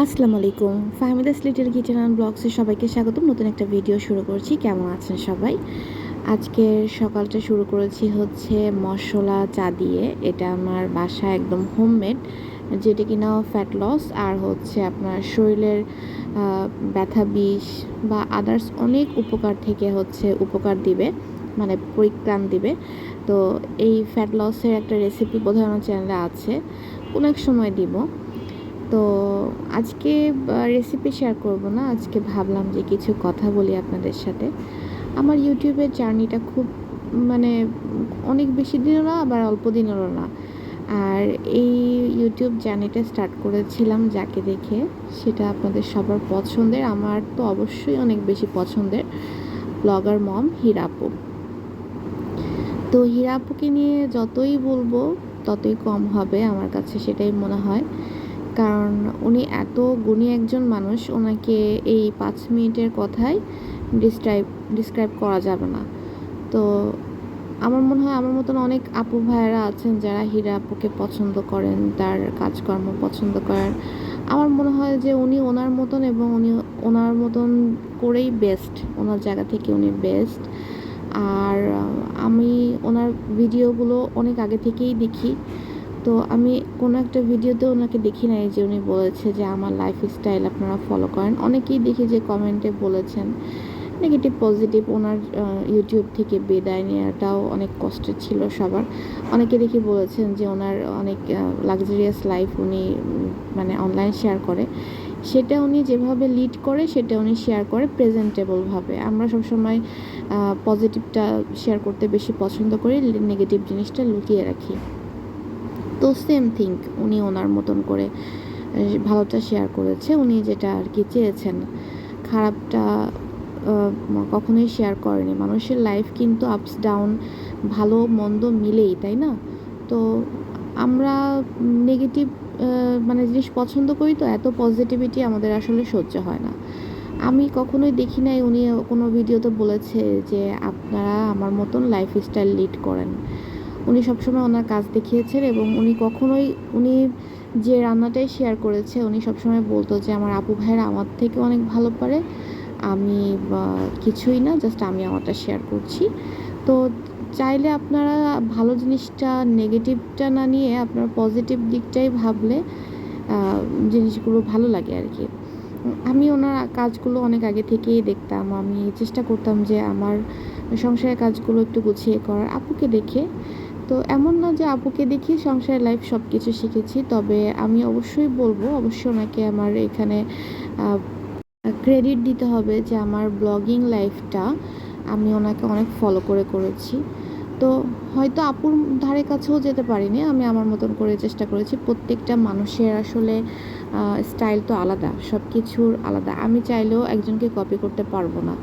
আসসালামু আলাইকুম। Fahmida's little kitchen and ব্লগসে সবাইকে স্বাগতম। নতুন একটা ভিডিও শুরু করছি। কেমন আছেন সবাই? আজকের সকালটা শুরু করেছি হচ্ছে মশলা চা দিয়ে। এটা আমার বাসায় একদম হোমমেড, যেটা কিনা ফ্যাট লস আর হচ্ছে আপনার শরীরের ব্যথা বিষ বা আদার্স অনেক উপকার থেকে হচ্ছে উপকার দিবে, মানে পরিত্রাণ দিবে। তো এই ফ্যাট লসের একটা রেসিপি বোধহয় আমার চ্যানেলে আছে, কোনো এক সময় দিব। তো আজকে রেসিপি শেয়ার করব না, আজকে ভাবলাম যে কিছু কথা বলি আপনাদের সাথে। আমার ইউটিউবের জার্নিটা খুব মানে অনেক বেশি দিনও না, আবার অল্প দিনেরও না। আর এই ইউটিউব জার্নিটা স্টার্ট করেছিলাম যাকে দেখে, সেটা আপনাদের সবার পছন্দের, আমার তো অবশ্যই অনেক বেশি পছন্দের ব্লগার মম হীরা আপু। তো হীরা আপুকে নিয়ে যতই বলবো ততই কম হবে আমার কাছে, সেটাই মনে হয়। কারণ উনি এত গুণী একজন মানুষ, ওনাকে এই 5 মিনিটের কথায় ডিসক্রাইব করা যাবে না। তো আমার মনে হয় আমার মতন অনেক আপু ভাইয়েরা আছেন যারা হীরা আপুকে পছন্দ করেন, তার কাজকর্ম পছন্দ করেন। আমার মনে হয় যে উনি ওনার মতন, এবং উনি ওনার মতন করেই বেস্ট, ওনার জায়গা থেকে উনি বেস্ট। আর আমি ওনার ভিডিওগুলো অনেক আগে থেকেই দেখি। তো আমি কোনো একটা ভিডিওতে ওনাকে দেখি নাই যে উনি বলেছে যে আমার লাইফস্টাইল আপনারা ফলো করেন। অনেকেই দেখি যে কমেন্টে বলেছেন নেগেটিভ পজিটিভ। ওনার ইউটিউব থেকে বিদায় নেওয়াটাও অনেক কষ্টের ছিল সবার। অনেকে দেখি বলেছেন যে ওনার অনেক লাক্সারিয়াস লাইফ উনি মানে অনলাইন শেয়ার করে, সেটা উনি যেভাবে লিড করে সেটা উনি শেয়ার করে প্রেজেন্টেবলভাবে। আমরা সবসময় পজিটিভটা শেয়ার করতে বেশি পছন্দ করি, নেগেটিভ জিনিসটা লুকিয়ে রাখি। তো সেম থিং উনি ওনার মতন করে ভালোটা শেয়ার করেছে, উনি যেটা আর কি চেয়েছেন। খারাপটা কখনোই শেয়ার করেনি। মানুষের লাইফ কিন্তু আপস ডাউন, ভালো মন্দ মিলেই, তাই না? তো আমরা নেগেটিভ মানে জিনিস পছন্দ করি, তো এত পজিটিভিটি আমাদের আসলে সহ্য হয় না। আমি কখনোই দেখি নাই উনি কোনো ভিডিওতে বলেছে যে আপনারা আমার মতন লাইফস্টাইল লিড করেন। উনি সবসময় ওনার কাজ দেখিয়েছেন, এবং উনি কখনোই উনি যে রান্নাটাই শেয়ার করেছে উনি সবসময় বলতো যে আমার আপু ভাইয়েরা আমার থেকে অনেক ভালো পারে, আমি কিছুই না, জাস্ট আমি আমারটা শেয়ার করছি। তো চাইলে আপনারা ভালো জিনিসটা, নেগেটিভটা না নিয়ে আপনারা পজিটিভ দিকটাই ভাবলে জিনিসগুলো ভালো লাগে আর কি। আমি ওনার কাজগুলো অনেক আগে থেকেই দেখতাম। আমি চেষ্টা করতাম যে আমার সংসারের কাজগুলো একটু গুছিয়ে করার আপুকে দেখে। তো এমন না যে আপুকে দেখি সংসারের লাইফ সব কিছু শিখেছি, তবে আমি অবশ্যই বলবো, অবশ্যই ওনাকে আমার এখানে ক্রেডিট দিতে হবে যে আমার ব্লগিং লাইফটা আমি ওনাকে অনেক ফলো করেছি। তো হয়তো আপুর ধারে কাছেও যেতে পারিনি, আমি আমার মতন করে চেষ্টা করেছি। প্রত্যেকটা মানুষের আসলে স্টাইল তো আলাদা, সব কিছুর আলাদা। আমি চাইলেও একজনকে কপি করতে পারবো না,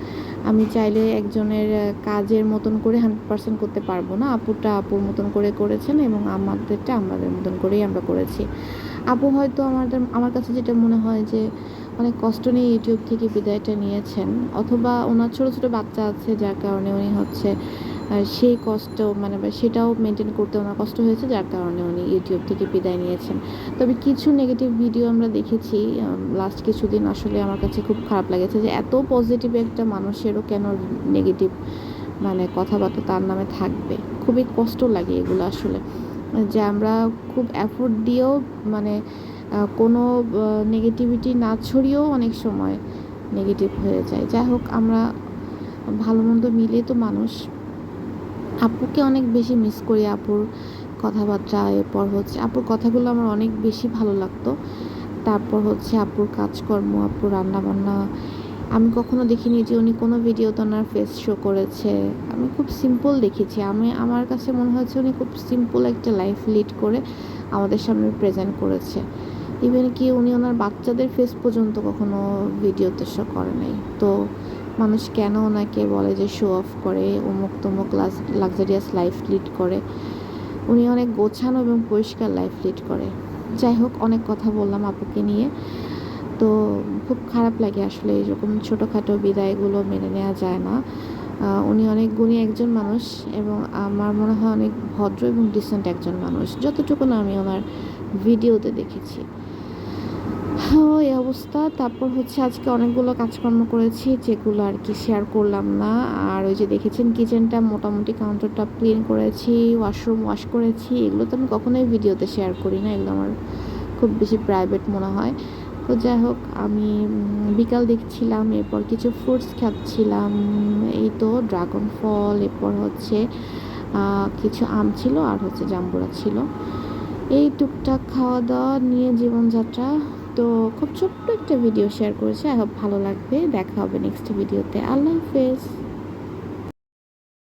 আমি চাইলে একজনের কাজের মতন করে 100% করতে পারবো না। আপুটা আপুর মতন করে করেছেন, এবং আমাদেরটা আমাদের মতন করেই আমরা করেছি। আপু হয়তো আমার কাছে যেটা মনে হয় যে অনেক কষ্ট নিয়ে ইউটিউব থেকে বিদায়টা নিয়েছেন, অথবা ওনার ছোটো ছোটো বাচ্চা আছে যার কারণে উনি হচ্ছে সেই কষ্ট মানে বা সেটাও মেনটেন করতে ওনার কষ্ট হয়েছে, যার কারণে উনি ইউটিউব থেকে বিদায় নিয়েছেন। তবে কিছু নেগেটিভ ভিডিও আমরা দেখেছি লাস্ট কিছুদিন, আসলে আমার কাছে খুব খারাপ লেগেছে যে এত পজিটিভ একটা মানুষেরও কেন নেগেটিভ মানে কথাবার্তা তার নামে থাকবে। খুবই কষ্ট লাগে এগুলো আসলে, যে আমরা খুব এফোর্ট দিয়েও মানে কোনো নেগেটিভিটি না ছড়িয়েও অনেক সময় নেগেটিভ হয়ে যায়। যাই হোক, আমরা ভালো মন্দ মিলিয়ে তো মানুষ। আপুকে অনেক বেশি মিস করি, আপুর কথাবার্তা, এরপর হচ্ছে আপুর কথাগুলো আমার অনেক বেশি ভালো লাগতো। তারপর হচ্ছে আপুর কাজকর্ম, আপুর রান্নাবান্না। আমি কখনো দেখিনি যে উনি কোনো ভিডিওতে ওনার ফেস শো করেছে। আমি খুব সিম্পল দেখেছি। আমার কাছে মনে হয়েছে উনি খুব সিম্পল একটা লাইফ লিড করে আমাদের সামনে প্রেজেন্ট করেছে। ইভেন কি উনি ওনার বাচ্চাদের ফেস পর্যন্ত কখনো ভিডিওতে শো করে নাই। তো মানুষ কেন ওনাকে বলে যে শো অফ করে, অমুক তমুক লাক্সারিয়াস লাইফ লিড করে। উনি অনেক গোছানো এবং পরিষ্কার লাইফ লিড করে। যাই হোক, অনেক কথা বললাম আপুকে নিয়ে। তো খুব খারাপ লাগে আসলে, এরকম ছোটোখাটো বিদায়গুলো মেনে নেওয়া যায় না। উনি অনেক গুণী একজন মানুষ, এবং আমার মনে হয় অনেক ভদ্র এবং ডিসেন্ট একজন মানুষ, যতটুকু না আমি ওনার ভিডিওতে দেখেছি। ওই অবস্থা। তারপর হচ্ছে আজকে অনেকগুলো কাজকর্ম করেছি যেগুলো আর কি শেয়ার করলাম না। আর ওই যে দেখেছেন কিচেনটা মোটামুটি কাউন্টারটপ ক্লিন করেছি, ওয়াশরুম ওয়াশ করেছি। এগুলো তো আমি কখনোই ভিডিওতে শেয়ার করি না, এগুলো আমার খুব বেশি প্রাইভেট মনে হয়। তো যাই হোক, আমি বিকাল দেখছিলাম, এরপর কিছু ফ্রুটস খাচ্ছিলাম। এই তো ড্রাগন ফল, এরপর হচ্ছে কিছু আম ছিল আর হচ্ছে জাম্বুরা ছিল। এই টুকটাক খাওয়া দাওয়া নিয়ে জীবনযাত্রা। তো খুব ছোট্ট একটা ভিডিও শেয়ার করেছি, আই হোপ ভালো লাগবে। দেখা হবে নেক্সট ভিডিওতে। আল্লাহ হাফেজ।